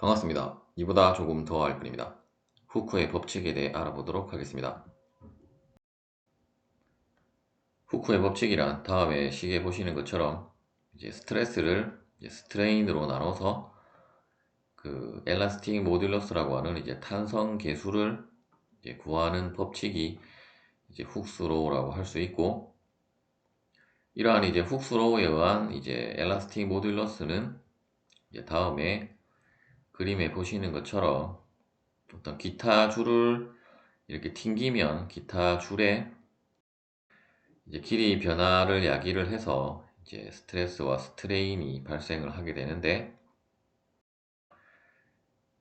반갑습니다. 이보다 조금 더 알 뿐입니다. 후크의 법칙에 대해 알아보도록 하겠습니다. 후크의 법칙이란 다음에 시계 보시는 것처럼 이제 스트레스를 스트레인으로 나눠서 그 엘라스틱 모듈러스라고 하는 이제 탄성 계수를 구하는 법칙이 이제 훅스로우라고 할 수 있고, 이러한 이제 훅스로우에 의한 이제 엘라스틱 모듈러스는 이제 다음에 그림에 보시는 것처럼 어떤 기타 줄을 이렇게 튕기면 기타 줄에 이제 길이 변화를 야기를 해서 이제 스트레스와 스트레인이 발생을 하게 되는데,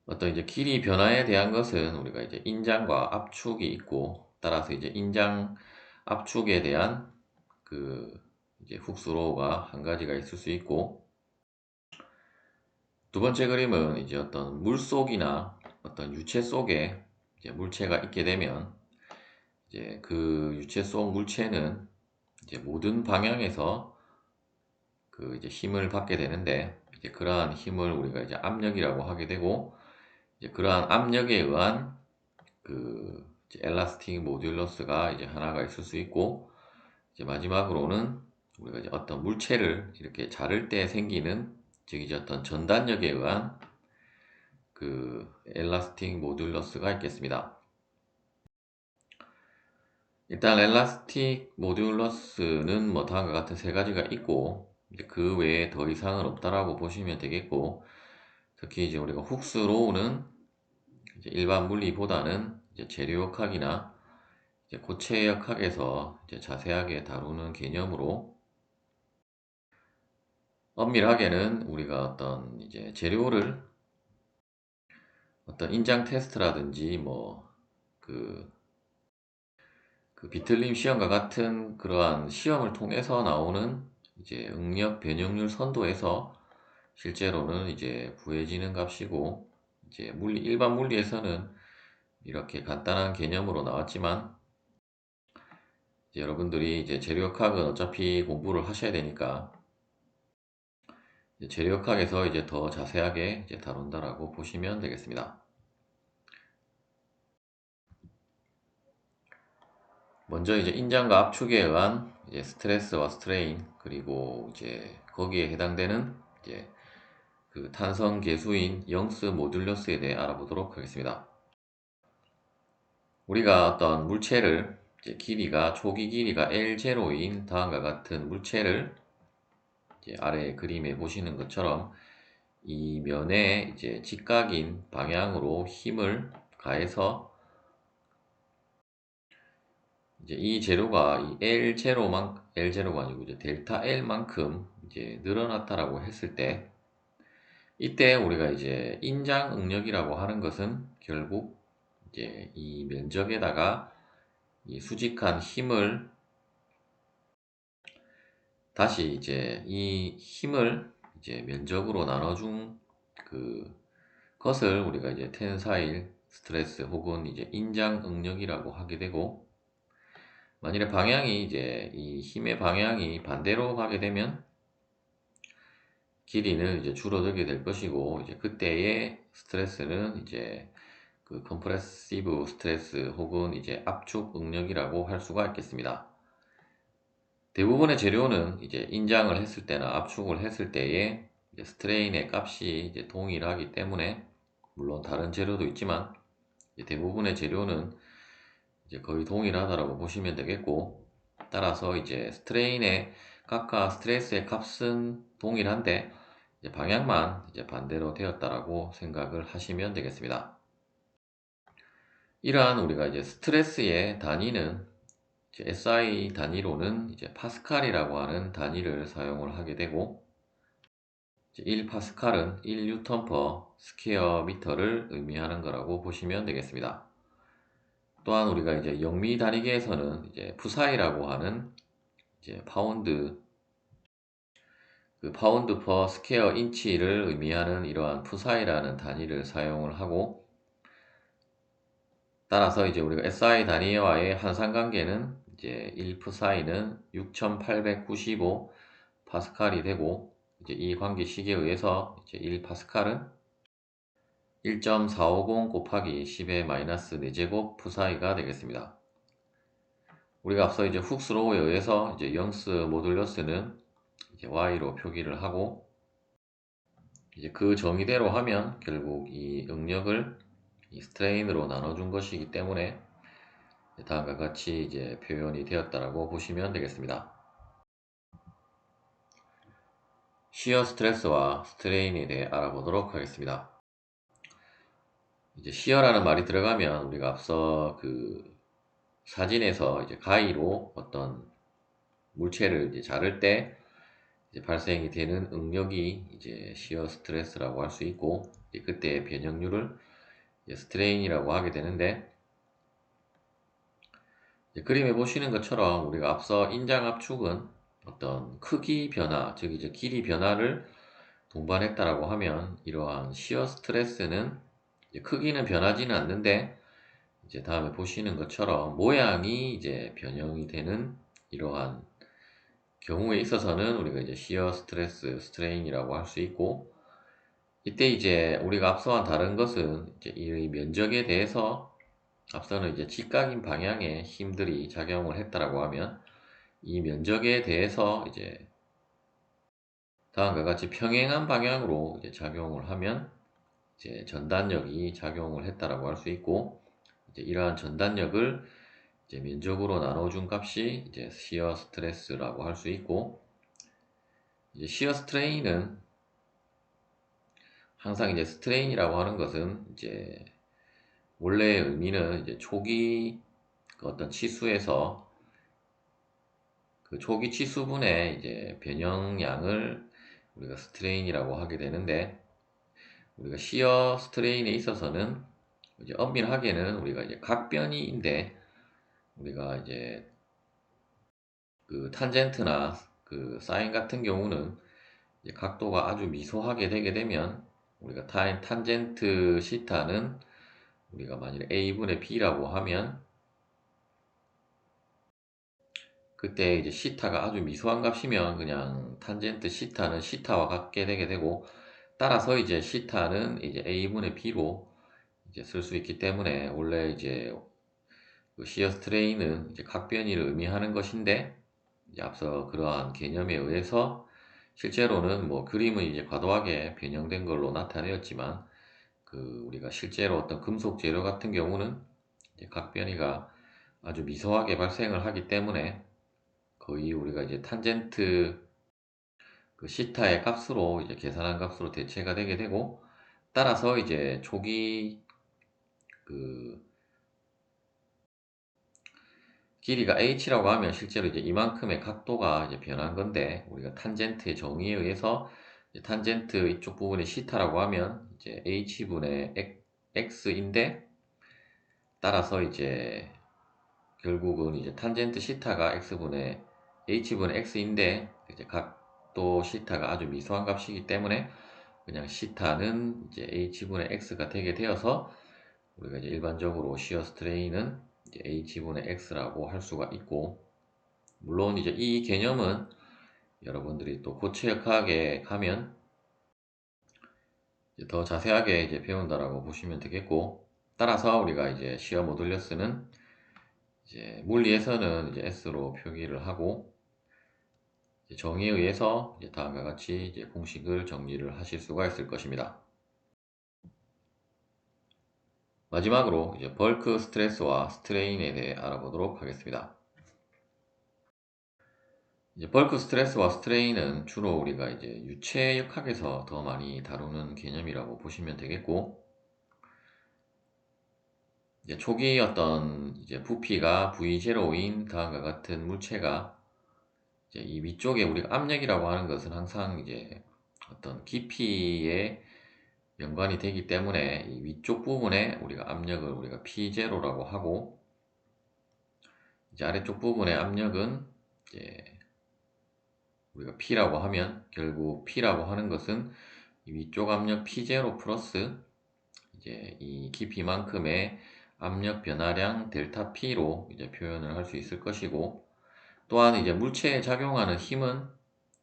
어떤 이제 길이 변화에 대한 것은 우리가 이제 인장과 압축이 있고, 따라서 이제 인장 압축에 대한 그 이제 훅스로우가 한 가지가 있을 수 있고, 두 번째 그림은 이제 어떤 물 속이나 어떤 유체 속에 이제 물체가 있게 되면 이제 그 유체 속 물체는 이제 모든 방향에서 그 이제 힘을 받게 되는데, 이제 그러한 힘을 우리가 이제 압력이라고 하게 되고, 이제 그러한 압력에 의한 그 이제 엘라스틱 모듈러스가 이제 하나가 있을 수 있고, 이제 마지막으로는 우리가 이제 어떤 물체를 이렇게 자를 때 생기는, 즉 이제 어떤 전단력에 의한 그 엘라스틱 모듈러스가 있겠습니다. 일단 엘라스틱 모듈러스는 뭐 다음과 같은 세 가지가 있고, 이제 그 외에 더 이상은 없다라고 보시면 되겠고, 특히 이제 우리가 훅스로우는 이제 일반 물리보다는 이제 재료역학이나 이제 고체역학에서 이제 자세하게 다루는 개념으로, 엄밀하게는 우리가 어떤 이제 재료를 어떤 인장 테스트라든지 그 비틀림 시험과 같은 그러한 시험을 통해서 나오는 이제 응력 변형률 선도에서 실제로는 이제 구해지는 값이고, 이제 일반 물리에서는 이렇게 간단한 개념으로 나왔지만, 이제 여러분들이 이제 재료역학은 어차피 공부를 하셔야 되니까 이제 재료역학에서 이제 더 자세하게 이제 다룬다라고 보시면 되겠습니다. 먼저 이제 인장과 압축에 의한 이제 스트레스와 스트레인, 그리고 이제 거기에 해당되는 이제 그 탄성 계수인 영스 모듈러스에 대해 알아보도록 하겠습니다. 우리가 어떤 물체를 이제 초기 길이가 L0인 다음과 같은 물체를 이제 아래 그림에 보시는 것처럼 이 면에 이제 직각인 방향으로 힘을 가해서 이제 이 재료가 이 L0가 아니고 이제 델타 L만큼 이제 늘어났다라고 했을 때, 이때 우리가 이제 인장 응력이라고 하는 것은 결국 이제 이 면적에다가 이 수직한 힘을 다시 이제 이 힘을 이제 면적으로 나눠준 그 것을 우리가 이제 텐사일 스트레스 혹은 이제 인장 응력이라고 하게 되고, 만일에 방향이 이제 이 힘의 방향이 반대로 가게 되면 길이는 이제 줄어들게 될 것이고, 이제 그때의 스트레스는 이제 그 컴프레시브 스트레스 혹은 이제 압축 응력이라고 할 수가 있겠습니다. 대부분의 재료는 이제 인장을 했을 때나 압축을 했을 때의 이제 스트레인의 값이 이제 동일하기 때문에, 물론 다른 재료도 있지만 이제 대부분의 재료는 이제 거의 동일하다라고 보시면 되겠고, 따라서 이제 스트레인의 값과 스트레스의 값은 동일한데 이제 방향만 이제 반대로 되었다라고 생각을 하시면 되겠습니다. 이러한 우리가 이제 스트레스의 단위는 이제 SI 단위로는 이제 파스칼이라고 하는 단위를 사용을 하게 되고, 1파스칼은 1뉴턴 퍼 스퀘어 미터를 의미하는 거라고 보시면 되겠습니다. 또한 우리가 이제 영미 단위계에서는 이제 푸사이라고 하는 이제 파운드 퍼 스퀘어 인치를 의미하는 이러한 푸사이라는 단위를 사용을 하고, 따라서 이제 우리가 SI 단위와의 한상관계는 이제 1푸사이는 6895 파스칼이 되고, 이제 이 관계식에 의해서 이제 1파스칼은 1.450 곱하기 10의 마이너스 4제곱 푸사이가 되겠습니다. 우리가 앞서 이제 훅스로우에 의해서 이제 영스 모듈러스는 이제 y로 표기를 하고, 이제 그 정의대로 하면 결국 이 응력을 이 스트레인으로 나눠준 것이기 때문에 다음과 같이 이제 표현이 되었다라고 보시면 되겠습니다. 시어 스트레스와 스트레인에 대해 알아보도록 하겠습니다. 이제 시어라는 말이 들어가면 우리가 앞서 그 사진에서 이제 가위로 어떤 물체를 이제 자를 때 이제 발생이 되는 응력이 이제 시어 스트레스라고 할 수 있고, 그때의 변형률을 스트레인이라고 하게 되는데, 그림에 보시는 것처럼 우리가 앞서 인장 압축은 어떤 크기 변화, 즉 이제 길이 변화를 동반했다라고 하면, 이러한 시어 스트레스는 이제 크기는 변하지는 않는데 이제 다음에 보시는 것처럼 모양이 이제 변형이 되는 이러한 경우에 있어서는 우리가 이제 시어 스트레스, 스트레인이라고 할 수 있고, 이때 이제 우리가 앞서와 다른 것은 이제 이 면적에 대해서 앞서는 이제 직각인 방향의 힘들이 작용을 했다라고 하면, 이 면적에 대해서 이제 다음과 같이 평행한 방향으로 이제 작용을 하면 이제 전단력이 작용을 했다라고 할 수 있고, 이제 이러한 전단력을 이제 면적으로 나눠준 값이 이제 시어 스트레스라고 할 수 있고, 이제 시어 스트레인은 항상 이제 스트레인이라고 하는 것은 이제 원래의 의미는 이제 초기 그 어떤 치수에서 그 초기 치수분의 이제 변형량을 우리가 스트레인이라고 하게 되는데, 우리가 시어 스트레인에 있어서는 이제 엄밀하게는 우리가 이제 각변이인데, 우리가 이제 그 탄젠트나 그 사인 같은 경우는 이제 각도가 아주 미소하게 되게 되면 우리가 탄젠트 시타는 우리가 만일 a분의 b라고 하면 그때 이제 시타가 아주 미소한 값이면 그냥 탄젠트 시타는 시타와 같게 되게 되고, 따라서 이제 시타는 이제 a분의 b로 이제 쓸 수 있기 때문에, 원래 이제 그 시어 스트레인은 이제 각변이를 의미하는 것인데, 이제 앞서 그러한 개념에 의해서 실제로는 뭐 그림은 이제 과도하게 변형된 걸로 나타내었지만, 그 우리가 실제로 어떤 금속 재료 같은 경우는 이제 각변이가 아주 미소하게 발생을 하기 때문에 거의 우리가 이제 탄젠트 그 시타의 값으로 이제 계산한 값으로 대체가 되게 되고, 따라서 이제 초기 그 길이가 h라고 하면 실제로 이제 이만큼의 각도가 이제 변한 건데, 우리가 탄젠트의 정의에 의해서 이제 탄젠트 이쪽 부분이 시타라고 하면 이제 h분의 x인데, 따라서 이제 결국은 이제 탄젠트 시타가 x분의 h분의 x인데, 이제 각도 시타가 아주 미소한 값이기 때문에 그냥 시타는 이제 h분의 x가 되게 되어서 우리가 이제 일반적으로 시어 스트레인은 이제 h분의 x라고 할 수가 있고, 물론 이제 이 개념은 여러분들이 또 고체역학에 가면 이제 더 자세하게 이제 배운다라고 보시면 되겠고, 따라서 우리가 이제 시어 모듈러스는 이제 물리에서는 이제 s로 표기를 하고, 이제 정의에 의해서 이제 다음과 같이 이제 공식을 정리를 하실 수가 있을 것입니다. 마지막으로 이제 벌크 스트레스와 스트레인에 대해 알아보도록 하겠습니다. 이제 벌크 스트레스와 스트레인은 주로 우리가 이제 유체역학에서 더 많이 다루는 개념이라고 보시면 되겠고, 이제 초기 어떤 이제 부피가 V0인 다음과 같은 물체가 이제 이 위쪽에 우리가 압력이라고 하는 것은 항상 이제 어떤 깊이에 연관이 되기 때문에 이 위쪽 부분에 우리가 압력을 우리가 P0라고 하고, 이제 아래쪽 부분의 압력은 이제 우리가 P라고 하면, 결국 P라고 하는 것은 이 위쪽 압력 P0 플러스 이제 이 깊이만큼의 압력 변화량 델타 P로 이제 표현을 할 수 있을 것이고, 또한 이제 물체에 작용하는 힘은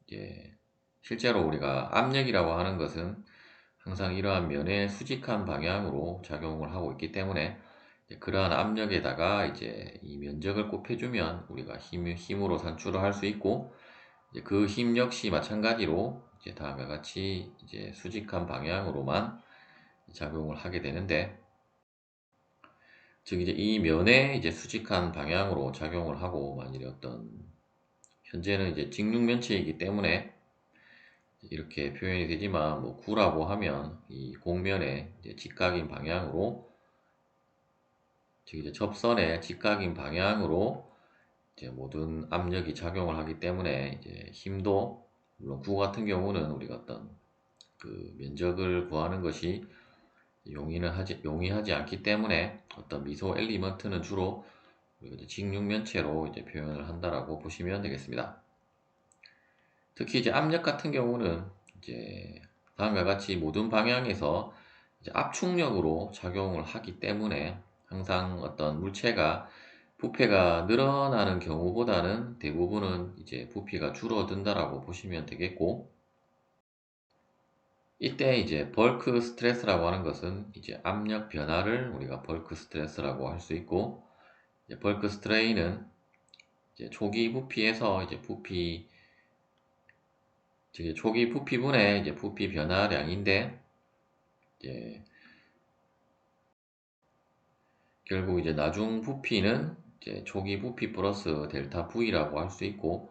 이제 실제로 우리가 압력이라고 하는 것은 항상 이러한 면의 수직한 방향으로 작용을 하고 있기 때문에 그러한 압력에다가 이제 이 면적을 곱해주면 우리가 힘으로 산출을 할 수 있고, 그 힘 역시 마찬가지로 이제 다음과 같이 이제 수직한 방향으로만 작용을 하게 되는데, 즉 이제 이 면에 이제 수직한 방향으로 작용을 하고, 만일에 현재는 이제 직육면체이기 때문에 이렇게 표현이 되지만, 뭐 구라고 하면 이 곡면에 이제 직각인 방향으로, 즉 이제 접선의 직각인 방향으로 이제 모든 압력이 작용을 하기 때문에, 이제 힘도 물론 구 같은 경우는 우리가 그 면적을 구하는 것이 용이하지 않기 때문에 미소 엘리먼트는 주로 우리가 이제 직육면체로 이제 표현을 한다라고 보시면 되겠습니다. 특히 이제 압력 같은 경우는 이제 다음과 같이 모든 방향에서 이제 압축력으로 작용을 하기 때문에, 항상 물체가 부피가 늘어나는 경우보다는 대부분은 이제 부피가 줄어든다라고 보시면 되겠고, 이때 이제 벌크 스트레스라고 하는 것은 이제 압력 변화를 우리가 벌크 스트레스라고 할 수 있고, 이제 벌크 스트레인은 이제 초기 부피에서 이제 즉 초기 부피분의 이제 부피 변화량인데, 이제 결국 이제 나중 부피는 이제 초기 부피 플러스 델타 V라고 할 수 있고,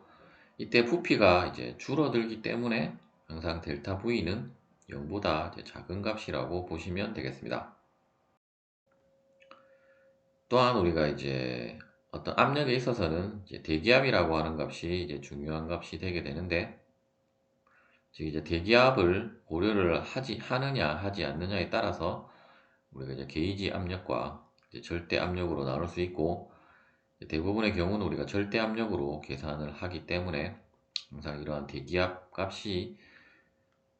이때 부피가 이제 줄어들기 때문에 항상 델타 V는 0보다 이제 작은 값이라고 보시면 되겠습니다. 또한 우리가 이제 압력에 있어서는 이제 대기압이라고 하는 값이 이제 중요한 값이 되게 되는데, 즉 이제 대기압을 고려를 하느냐 하지 않느냐에 따라서 우리가 이제 게이지 압력과 이제 절대 압력으로 나눌 수 있고, 대부분의 경우는 우리가 절대 압력으로 계산을 하기 때문에 항상 이러한 대기압 값이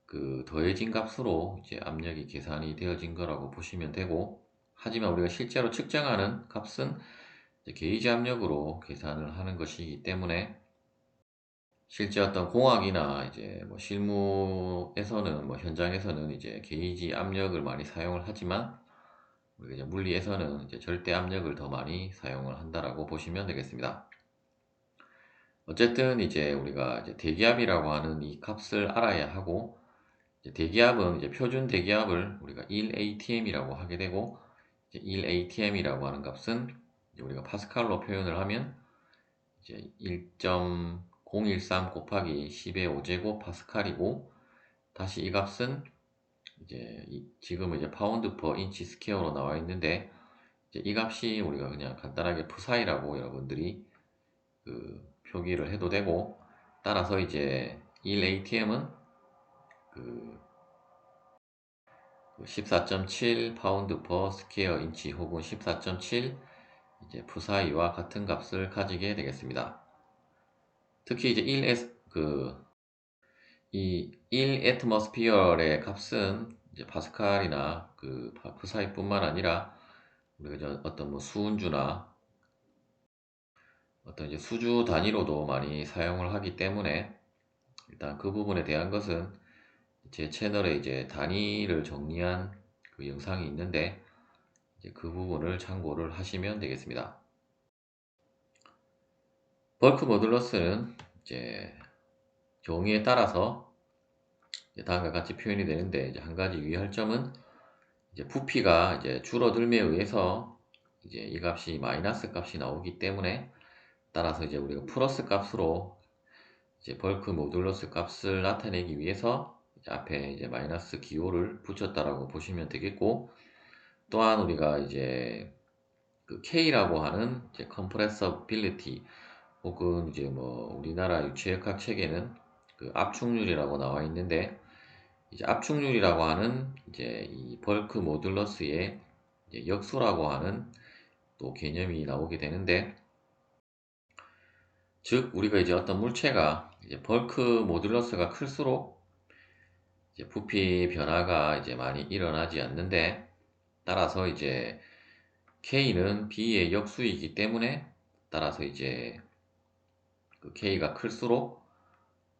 그 더해진 값으로 이제 압력이 계산이 되어진 거라고 보시면 되고, 하지만 우리가 실제로 측정하는 값은 이제 게이지 압력으로 계산을 하는 것이기 때문에, 실제 공학이나 이제 뭐 실무에서는, 뭐 현장에서는 이제 게이지 압력을 많이 사용을 하지만, 우리가 이제 물리에서는 이제 절대 압력을 더 많이 사용을 한다라고 보시면 되겠습니다. 어쨌든 이제 우리가 이제 대기압이라고 하는 이 값을 알아야 하고, 이제 대기압은 이제 표준 대기압을 우리가 1atm이라고 하게 되고, 이제 1atm이라고 하는 값은 이제 우리가 파스칼로 표현을 하면 이제 1.013 곱하기 10의 5제곱 파스칼이고, 다시 이 값은 이제 지금은 이제 파운드 퍼 인치 스퀘어로 나와 있는데, 이제 이 값이 우리가 그냥 간단하게 푸사이라고 여러분들이 그 표기를 해도 되고, 따라서 이제 1atm은 그 14.7 파운드 퍼 스퀘어 인치 혹은 14.7 이제 푸사이와 같은 값을 가지게 되겠습니다. 특히 이제 이 1애트모스피어의 값은 이제 파스칼이나 그 푸사이뿐만 아니라 우리가 이제 뭐 수은주나 이제 수주 단위로도 많이 사용을 하기 때문에, 일단 그 부분에 대한 것은 제 채널에 이제 단위를 정리한 그 영상이 있는데, 이제 그 부분을 참고를 하시면 되겠습니다. 벌크 모듈러스는 이제 종이에 따라서 이제 다음과 같이 표현이 되는데, 이제 한 가지 유의할 점은 이제 부피가 이제 줄어들m에 의해서 이제 이 값이 마이너스 값이 나오기 때문에, 따라서 이제 우리가 플러스 값으로 이제 벌크 모듈러스 값을 나타내기 위해서 이제 앞에 이제 마이너스 기호를 붙였다라고 보시면 되겠고, 또한 우리가 이제 그 K라고 하는 이제 compressibility 혹은 이제 뭐 우리나라 유체역학 책에는 그 압축률이라고 나와 있는데, 이제 압축률이라고 하는 이제 이 벌크 모듈러스의 이제 역수라고 하는 또 개념이 나오게 되는데, 즉 우리가 이제 물체가 이제 벌크 모듈러스가 클수록 이제 부피 변화가 이제 많이 일어나지 않는데, 따라서 이제 K는 B의 역수이기 때문에, 따라서 이제 그 K가 클수록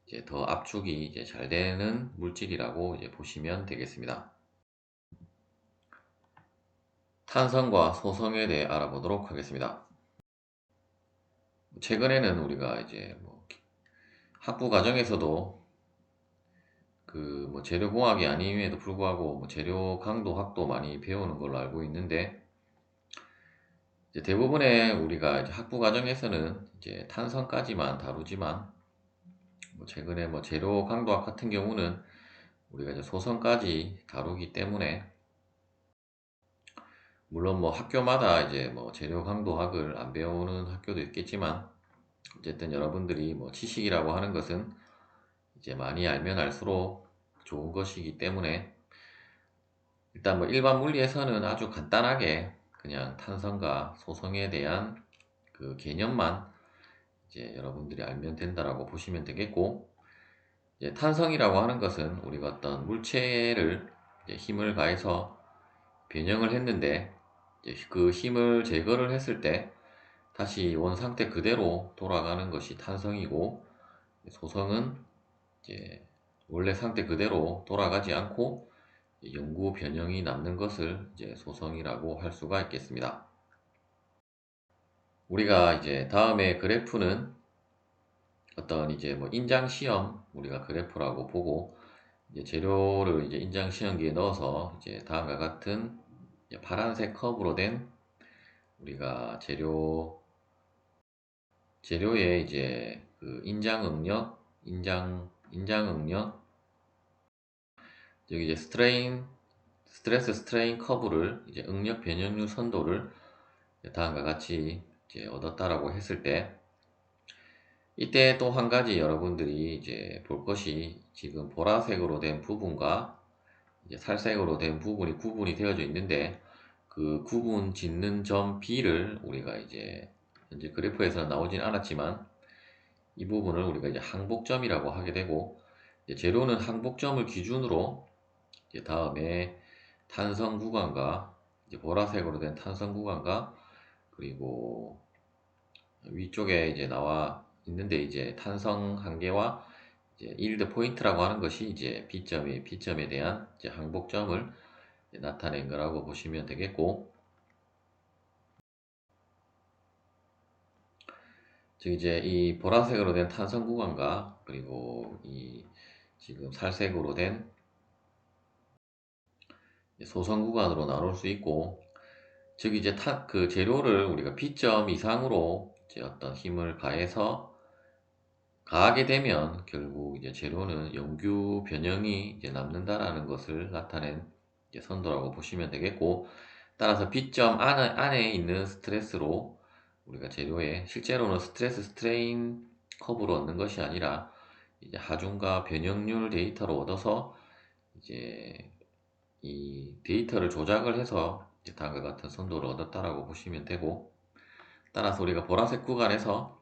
이제 더 압축이 이제 잘 되는 물질이라고 이제 보시면 되겠습니다. 탄성과 소성에 대해 알아보도록 하겠습니다. 최근에는 우리가 이제 뭐 학부 과정에서도 그 뭐 재료공학이 아님에도 불구하고 뭐 재료 강도학도 많이 배우는 걸로 알고 있는데, 이제 대부분의 우리가 이제 학부 과정에서는 이제 탄성까지만 다루지만, 뭐 최근에 뭐 재료 강도학 같은 경우는 우리가 이제 소성까지 다루기 때문에, 물론 뭐 학교마다 이제 뭐 재료 강도학을 안 배우는 학교도 있겠지만, 어쨌든 여러분들이 뭐 지식이라고 하는 것은 이제 많이 알면 알수록 좋은 것이기 때문에, 일단 뭐 일반 물리에서는 아주 간단하게 그냥 탄성과 소성에 대한 그 개념만 이제 여러분들이 알면 된다라고 보시면 되겠고, 이제 탄성이라고 하는 것은 우리가 어떤 물체를 이제 힘을 가해서 변형을 했는데, 이제 그 힘을 제거를 했을 때 다시 원 상태 그대로 돌아가는 것이 탄성이고, 소성은 이제 원래 상태 그대로 돌아가지 않고 영구 변형이 남는 것을 이제 소성이라고 할 수가 있겠습니다. 우리가 이제 다음에 그래프는 어떤 이제 뭐 인장 시험 우리가 그래프라고 보고, 이제 재료를 이제 인장 시험기에 넣어서 이제 다음과 같은 이제 파란색 컵으로 된 우리가 재료의 이제 그 인장 응력, 인장 응력, 여기 이제 스트레스 스트레인 커브를 이제 응력 변형률 선도를 다음과 같이 이제 얻었다라고 했을 때, 이때 또 한 가지 여러분들이 이제 볼 것이, 지금 보라색으로 된 부분과 이제 살색으로 된 부분이 구분이 되어져 있는데, 그 구분 짓는 점 B를 우리가 이제 현재 그래프에서는 나오진 않았지만, 이 부분을 우리가 이제 항복점이라고 하게 되고, 이제 재료는 항복점을 기준으로 이제 다음에 탄성 구간과 이제 보라색으로 된 탄성 구간과, 그리고 위쪽에 이제 나와 있는데 이제 탄성 한계와 이제 일드 포인트라고 하는 것이 이제 B점에 대한 이제 항복점을 이제 나타낸 거라고 보시면 되겠고, 즉 이제 이 보라색으로 된 탄성 구간과 그리고 이 지금 살색으로 된 소성 구간으로 나눌 수 있고, 즉 이제 그 재료를 우리가 B점 이상으로 이제 어떤 힘을 가하게 되면 결국 이제 재료는 영구 변형이 이제 남는다라는 것을 나타낸 이제 선도라고 보시면 되겠고, 따라서 B점 안에 있는 스트레스로 우리가 재료에 실제로는 스트레스 스트레인 커브로 얻는 것이 아니라 이제 하중과 변형률 데이터로 얻어서 이제 이 데이터를 조작을 해서 이제 다음과 같은 선도를 얻었다라고 보시면 되고, 따라서 우리가 보라색 구간에서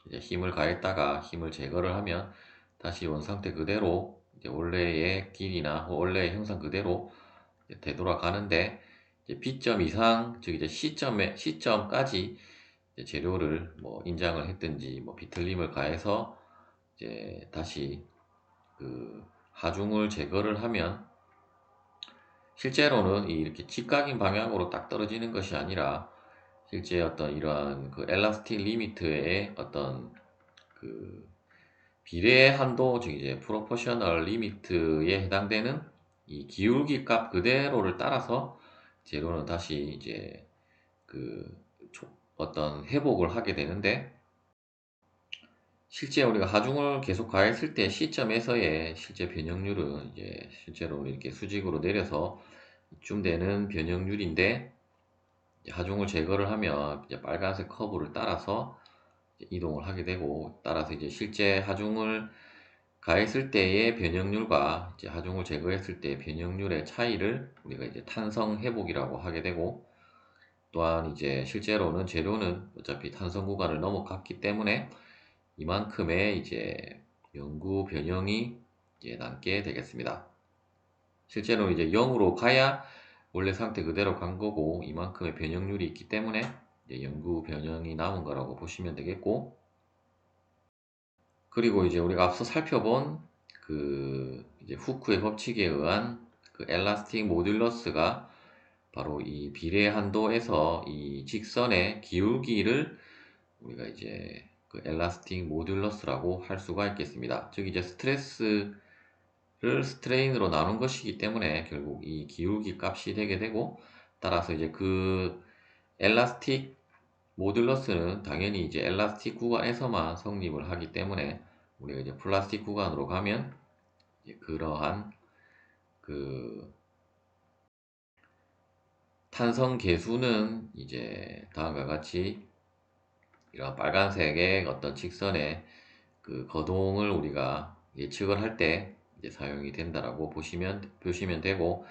이제 힘을 가했다가 힘을 제거를 하면 다시 원상태 그대로 이제 원래의 길이나 원래의 형상 그대로 이제 되돌아가는데, 이제 B점 이상, 즉 이제 C점까지 이제 재료를 뭐 인장을 했든지 뭐 비틀림을 가해서 이제 다시 그 하중을 제거를 하면, 실제로는 이렇게 직각인 방향으로 딱 떨어지는 것이 아니라 실제 어떤 이러한 그 엘라스틱 리미트의 어떤 그 비례의 한도, 즉 이제 프로포셔널 리미트에 해당되는 이 기울기 값 그대로를 따라서 재료는 다시 이제 그 어떤 회복을 하게 되는데, 실제 우리가 하중을 계속 가했을 때 시점에서의 실제 변형률은 이제 실제로 이렇게 수직으로 내려서 이쯤 되는 변형률인데, 하중을 제거를 하면 이제 빨간색 커브를 따라서 이동을 하게 되고, 따라서 이제 실제 하중을 가했을 때의 변형률과 이제 하중을 제거했을 때의 변형률의 차이를 우리가 이제 탄성 회복이라고 하게 되고, 또한 이제 실제로는 재료는 어차피 탄성 구간을 넘어갔기 때문에 이만큼의 이제 영구 변형이 이제 남게 되겠습니다. 실제로 이제 0으로 가야 원래 상태 그대로 간 거고, 이만큼의 변형률이 있기 때문에 이제 영구 변형이 남은 거라고 보시면 되겠고, 그리고 이제 우리가 앞서 살펴본 그 이제 후크의 법칙에 의한 그 엘라스틱 모듈러스가 바로 이 비례 한도에서 이 직선의 기울기를 우리가 이제 그 엘라스틱 모듈러스라고 할 수가 있겠습니다. 즉 이제 스트레스를 스트레인으로 나눈 것이기 때문에 결국 이 기울기 값이 되게 되고, 따라서 이제 그 엘라스틱 모듈러스는 당연히 이제 엘라스틱 구간에서만 성립을 하기 때문에 우리가 이제 플라스틱 구간으로 가면 이제 그러한 그 탄성 계수는 이제 다음과 같이 이런 빨간색의 어떤 직선의 그 거동을 우리가 예측을 할 때 이제 사용이 된다라고 보시면 되고,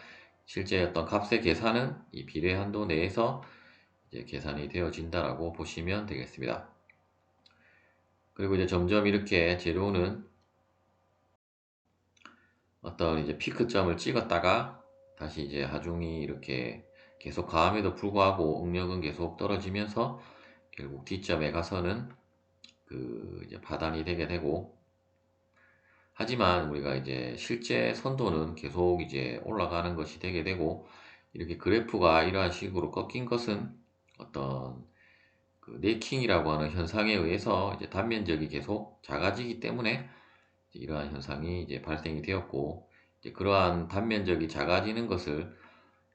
실제 어떤 값의 계산은 이 비례 한도 내에서 이제 계산이 되어진다라고 보시면 되겠습니다. 그리고 이제 점점 이렇게 재료는 어떤 이제 피크점을 찍었다가 다시 이제 하중이 이렇게 계속 가함에도 불구하고 응력은 계속 떨어지면서 결국 D점에 가서는 그 이제 파단이 되게 되고, 하지만 우리가 이제 실제 선도는 계속 이제 올라가는 것이 되게 되고, 이렇게 그래프가 이러한 식으로 꺾인 것은 어떤 그 네킹이라고 하는 현상에 의해서 이제 단면적이 계속 작아지기 때문에 이러한 현상이 이제 발생이 되었고, 이제 그러한 단면적이 작아지는 것을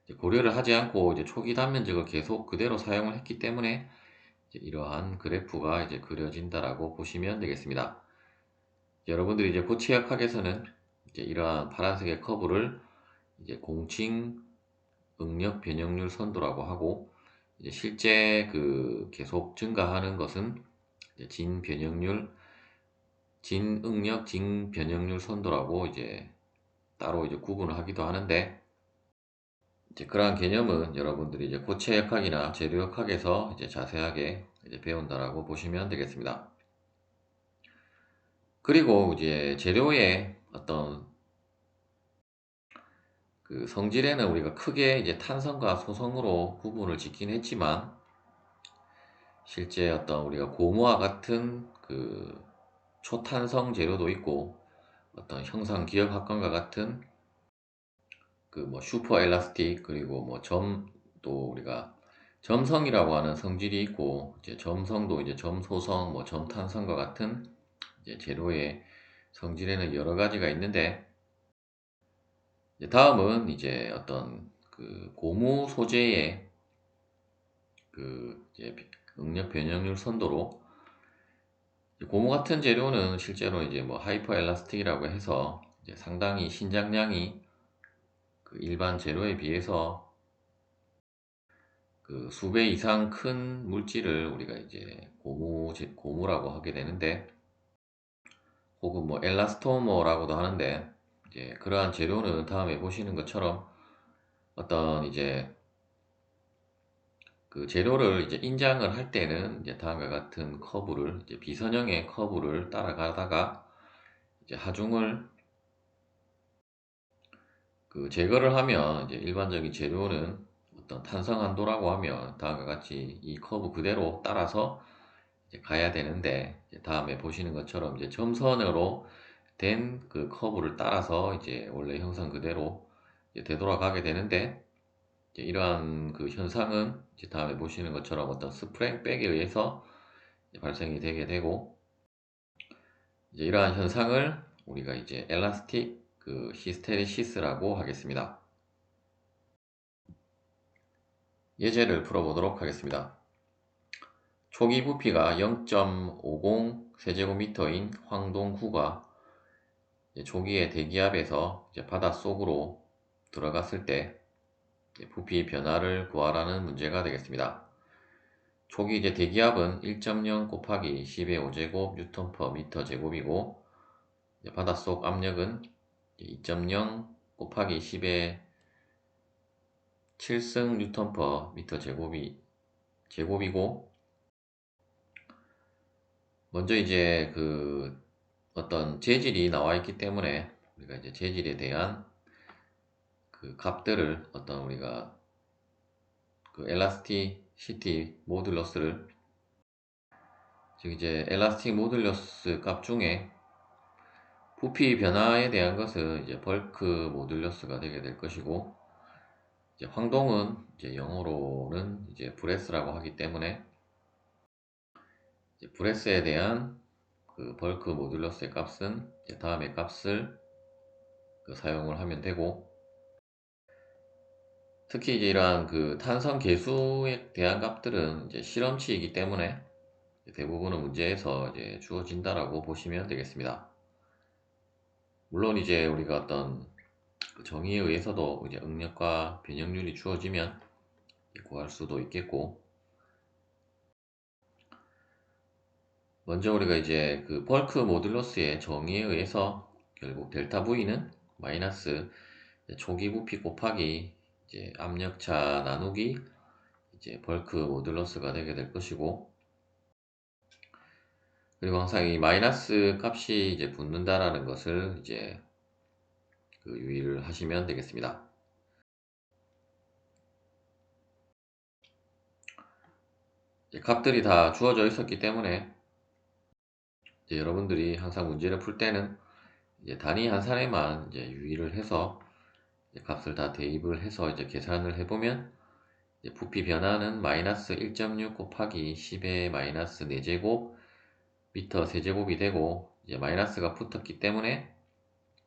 이제 고려를 하지 않고 이제 초기 단면적을 계속 그대로 사용을 했기 때문에 이제 이러한 그래프가 이제 그려진다라고 보시면 되겠습니다. 여러분들이 이제 고체역학에서는 이제 이러한 파란색의 커브를 이제 공칭 응력 변형률 선도라고 하고, 이제 실제 그 계속 증가하는 것은 이제 진응력 진변형률 선도라고 이제 따로 이제 구분을 하기도 하는데, 이제 그러한 개념은 여러분들이 이제 고체역학이나 재료역학에서 이제 자세하게 이제 배운다라고 보시면 되겠습니다. 그리고 이제 재료의 어떤 그 성질에는 우리가 크게 이제 탄성과 소성으로 구분을 짓긴 했지만, 실제 어떤 우리가 고무와 같은 그 초탄성 재료도 있고, 어떤 형상 기억 합금과 같은 그 뭐 슈퍼 엘라스틱, 그리고 뭐 또 우리가 점성이라고 하는 성질이 있고, 이제 점성도 이제 점소성, 뭐 점탄성과 같은 이제 재료의 성질에는 여러 가지가 있는데, 이제 다음은 이제 어떤 그 고무 소재의 그 이제 응력 변형률 선도로, 고무 같은 재료는 실제로 이제 뭐 하이퍼 엘라스틱이라고 해서 이제 상당히 신장량이 그 일반 재료에 비해서 그 수배 이상 큰 물질을 우리가 이제 고무라고 하게 되는데, 혹은 뭐 엘라스토머라고도 하는데, 이제 그러한 재료는 다음에 보시는 것처럼 어떤 이제 그 재료를 이제 인장을 할 때는 이제 다음과 같은 커브를 이제 비선형의 커브를 따라가다가 이제 하중을 그 제거를 하면 이제 일반적인 재료는 어떤 탄성 한도라고 하면 다음과 같이 이 커브 그대로 따라서 이제 가야 되는데, 이제 다음에 보시는 것처럼 이제 점선으로 된 그 커브를 따라서 이제 원래 형상 그대로 이제 되돌아가게 되는데, 이제 이러한 그 현상은 이제 다음에 보시는 것처럼 어떤 스프링 백에 의해서 이제 발생이 되게 되고, 이제 이러한 현상을 우리가 이제 엘라스틱 그 히스테리시스라고 하겠습니다. 예제를 풀어보도록 하겠습니다. 초기 부피가 0.50 세제곱미터인 황동구가 초기의 대기압에서 이제 바닷속으로 들어갔을 때 부피 변화를 구하라는 문제가 되겠습니다. 초기 이제 대기압은 1.0 곱하기 10의 5제곱 뉴턴 퍼 미터 제곱이고, 바닷속 압력은 2.0 곱하기 10의 7승 뉴턴 퍼 미터 제곱이고, 먼저 이제 그 어떤 재질이 나와 있기 때문에 우리가 이제 재질에 대한 그 값들을 어떤 우리가 그 엘라스티시티 모듈러스를, 즉 이제 엘라스틱 모듈러스 값 중에 부피 변화에 대한 것은 이제 벌크 모듈러스가 되게 될 것이고, 이제 황동은 이제 영어로는 이제 브레스라고 하기 때문에 이제 브레스에 대한 그 벌크 모듈러스의 값은 이제 다음의 값을 그 사용을 하면 되고, 특히 이제 이러한 그 탄성 계수에 대한 값들은 이제 실험치이기 때문에 대부분의 문제에서 이제 주어진다라고 보시면 되겠습니다. 물론 이제 우리가 어떤 그 정의에 의해서도 이제 응력과 변형률이 주어지면 구할 수도 있겠고, 먼저 우리가 이제 그 벌크 모듈러스의 정의에 의해서 결국 델타 V는 마이너스 초기 부피 곱하기 이제 압력차 나누기 이제 벌크 모듈러스가 되게 될 것이고, 그리고 항상 이 마이너스 값이 이제 붙는다라는 것을 이제 그 유의를 하시면 되겠습니다. 값들이 다 주어져 있었기 때문에 이제 여러분들이 항상 문제를 풀 때는 이제 단위 한 사례만 이제 유의를 해서 이제 값을 다 대입을 해서 이제 계산을 해보면 이제 부피 변화는 마이너스 1.6 곱하기 10의 마이너스 4제곱 미터 세제곱이 되고, 이제 마이너스가 붙었기 때문에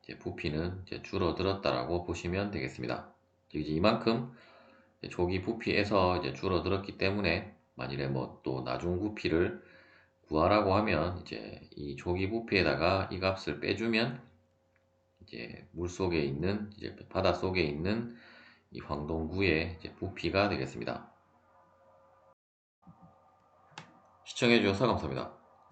이제 부피는 이제 줄어들었다라고 보시면 되겠습니다. 즉 이제 이만큼 이제 조기 부피에서 이제 줄어들었기 때문에 만일에 뭐 또 나중 부피를 구하라고 하면 이제 이 조기 부피에다가 이 값을 빼주면 이제 물 속에 있는 이제 바다 속에 있는 이 황동구의 이제 부피가 되겠습니다. 시청해 주셔서 감사합니다.